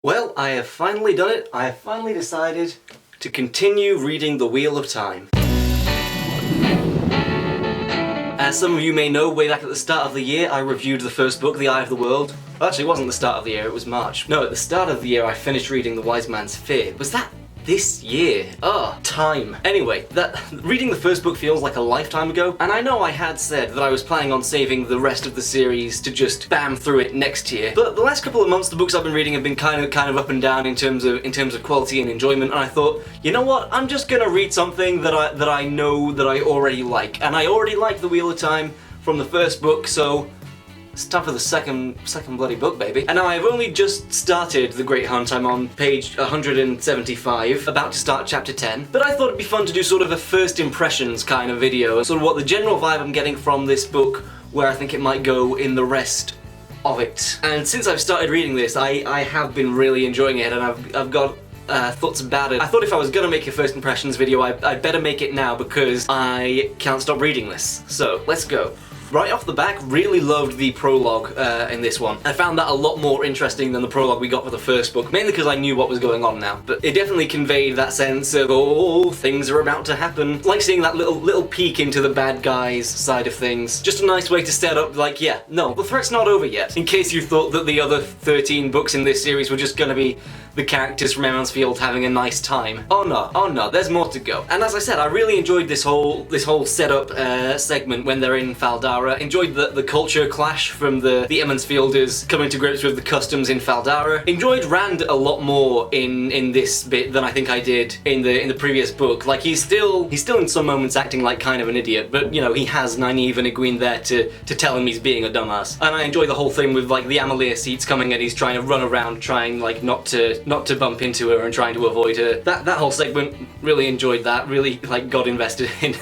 Well, I have finally done it. I have finally decided to continue reading The Wheel of Time. As some of you may know, way back at the start of the year, I reviewed the first book, The Eye of the World. Well, actually, it wasn't the start of the year, it was March. No, at the start of the year, I finished reading The Wise Man's Fear. Was that this year? Time. Anyway, reading the first book feels like a lifetime ago, and I know I had said that I was planning on saving the rest of the series to just bam through it next year, but the last couple of months the books I've been reading have been kind of up and down in terms of quality and enjoyment, and I thought, you know what, I'm just gonna read something that I know that I already like, and I already like The Wheel of Time from the first book, so it's time for the second bloody book, baby. And now I've only just started The Great Hunt. I'm on page 175, about to start chapter 10. But I thought it'd be fun to do sort of a first impressions kind of video, sort of what the general vibe I'm getting from this book, where I think it might go in the rest of it. And since I've started reading this, I have been really enjoying it, and I've got thoughts about it. I thought if I was gonna make a first impressions video, I'd better make it now because I can't stop reading this. So, let's go. Right off the back, really loved the prologue in this one. I found that a lot more interesting than the prologue we got for the first book, mainly because I knew what was going on now. But it definitely conveyed that sense of, oh, things are about to happen. Like seeing that little peek into the bad guys side of things. Just a nice way to set up, like, yeah, no, the threat's not over yet. In case you thought that the other 13 books in this series were just gonna be the characters from Emansfield having a nice time. Oh no, there's more to go. And as I said, I really enjoyed this whole setup segment when they're in Faldara. Enjoyed the culture clash from the Emansfielders coming to grips with the customs in Faldara. Enjoyed Rand a lot more in this bit than I think I did in the previous book. Like he's still in some moments acting like kind of an idiot, but you know, he has Nynaeve and Egwene there to tell him he's being a dumbass. And I enjoy the whole thing with like the Amalia seats coming and he's trying to run around trying like not to bump into her and trying to avoid her. That whole segment, really enjoyed that, really like got invested in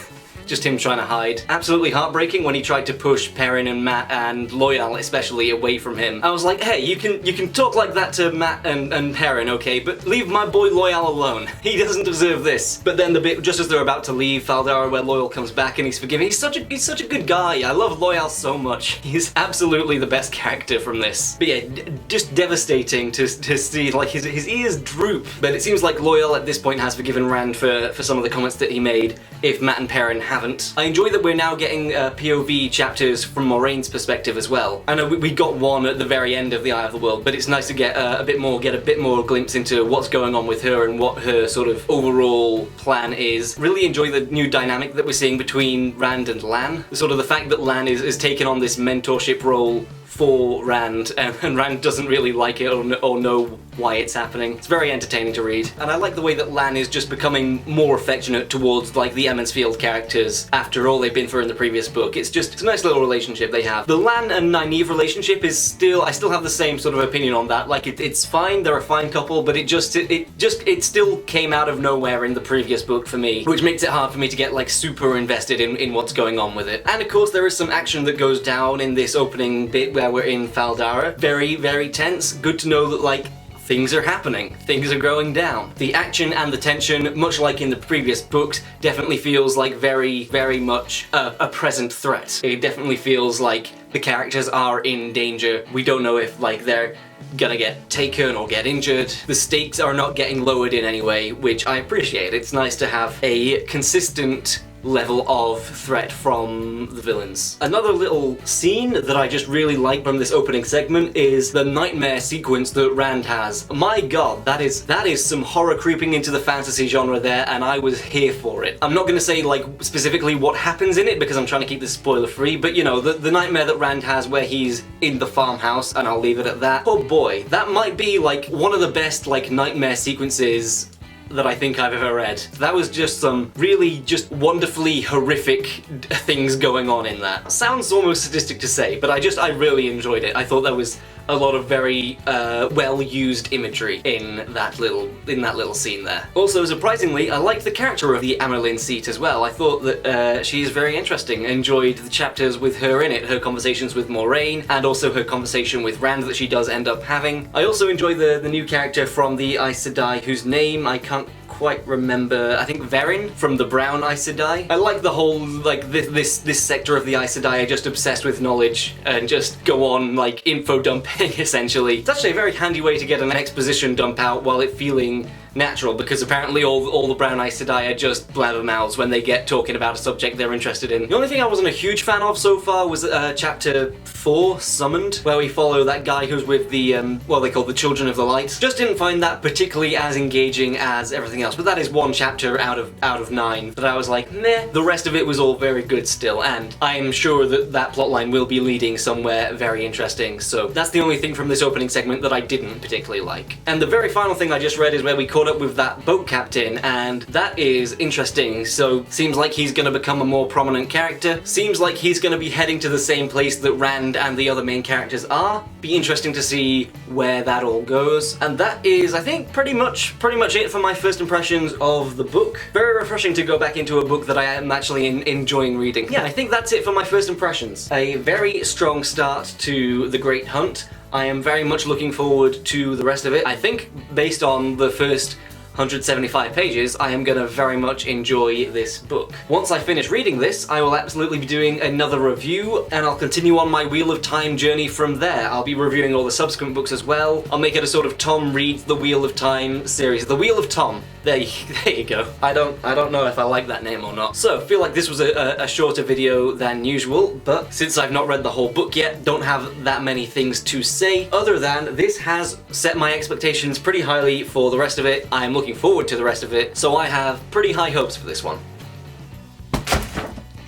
just him trying to hide. Absolutely heartbreaking when he tried to push Perrin and Mat and Loyal especially away from him. I was like, hey, you can talk like that to Mat and Perrin, okay, but leave my boy Loyal alone. He doesn't deserve this. But then the bit just as they're about to leave Faldara where Loyal comes back and he's forgiving, he's such a good guy. I love Loyal so much. He's absolutely the best character from this. But yeah, just devastating to see like his ears droop. But it seems like Loyal at this point has forgiven Rand for some of the comments that he made if Mat and Perrin haven't. I enjoy that we're now getting POV chapters from Moraine's perspective as well. I know we got one at the very end of The Eye of the World, but it's nice to get a bit more glimpse into what's going on with her and what her sort of overall plan is. Really enjoy the new dynamic that we're seeing between Rand and Lan. Sort of the fact that Lan is taken on this mentorship role for Rand, and Rand doesn't really like it or know why it's happening. It's very entertaining to read. And I like the way that Lan is just becoming more affectionate towards like the Emansfield characters after all they've been through in the previous book. It's a nice little relationship they have. The Lan and Nynaeve relationship is I still have the same sort of opinion on that. Like it's fine, they're a fine couple, but it still came out of nowhere in the previous book for me, which makes it hard for me to get like super invested in what's going on with it. And of course there is some action that goes down in this opening bit where we're in Faldara. Very, very tense. Good to know that like things are happening. Things are going down. The action and the tension, much like in the previous books, definitely feels like very, very much a present threat. It definitely feels like the characters are in danger. We don't know if like they're gonna get taken or get injured. The stakes are not getting lowered in any way, which I appreciate. It's nice to have a consistent level of threat from the villains. Another little scene that I just really like from this opening segment is the nightmare sequence that Rand has. My god, that is some horror creeping into the fantasy genre there, and I was here for it. I'm not gonna say like specifically what happens in it because I'm trying to keep this spoiler free, but you know, the nightmare that Rand has where he's in the farmhouse, and I'll leave it at that. Oh boy, that might be like one of the best like nightmare sequences that I think I've ever read. That was just some really just wonderfully horrific things going on in that. Sounds almost sadistic to say, but I really enjoyed it. I thought there was a lot of very well-used imagery in that little scene there. Also, surprisingly, I liked the character of the Amyrlin seat as well. I thought that she is very interesting. I enjoyed the chapters with her in it, her conversations with Moraine, and also her conversation with Rand that she does end up having. I also enjoy the new character from the Aes Sedai, whose name I can't quite remember, I think Verin from the Brown Aes Sedai. I like the whole, like, this sector of the Aes Sedai are just obsessed with knowledge and just go on, like, info dumping, essentially. It's actually a very handy way to get an exposition dump out while it feeling natural, because apparently all the Brown Aes Sedai are just blabbermouths when they get talking about a subject they're interested in. The only thing I wasn't a huge fan of so far was chapter 4, Summoned, where we follow that guy who's with the, well, they call the Children of the Light. Just didn't find that particularly as engaging as everything else, but that is one chapter out of 9 that I was like, meh. The rest of it was all very good still, and I'm sure that that plotline will be leading somewhere very interesting, so that's the only thing from this opening segment that I didn't particularly like. And the very final thing I just read is where we caught up with that boat captain, and that is interesting. So seems like he's gonna become a more prominent character, seems like he's gonna be heading to the same place that Rand and the other main characters are. Be interesting to see where that all goes. And that is, I think, pretty much it for my first impressions of the book. Very refreshing to go back into a book that I am actually enjoying reading. Yeah, I think that's it for my first impressions. A very strong start to The Great Hunt. I am very much looking forward to the rest of it. I think, based on the first 175 pages, I am gonna very much enjoy this book. Once I finish reading this, I will absolutely be doing another review, and I'll continue on my Wheel of Time journey from there. I'll be reviewing all the subsequent books as well. I'll make it a sort of Tom reads the Wheel of Time series. The Wheel of Tom. There you go. I don't know if I like that name or not. So, I feel like this was a shorter video than usual, but since I've not read the whole book yet, don't have that many things to say, other than this has set my expectations pretty highly for the rest of it. I am looking forward to the rest of it, so I have pretty high hopes for this one.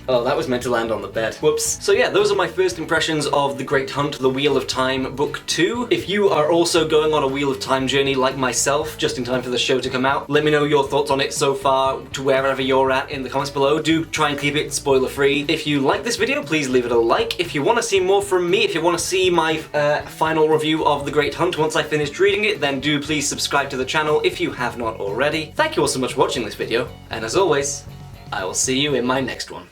Oh, that was meant to land on the bed. Whoops. So yeah, those are my first impressions of The Great Hunt, The Wheel of Time, Book 2. If you are also going on a Wheel of Time journey like myself, just in time for the show to come out, let me know your thoughts on it so far to wherever you're at in the comments below. Do try and keep it spoiler free. If you like this video, please leave it a like. If you want to see more from me, if you want to see my final review of The Great Hunt once I finished reading it, then do please subscribe to the channel if you have not already. Thank you all so much for watching this video, and as always, I will see you in my next one.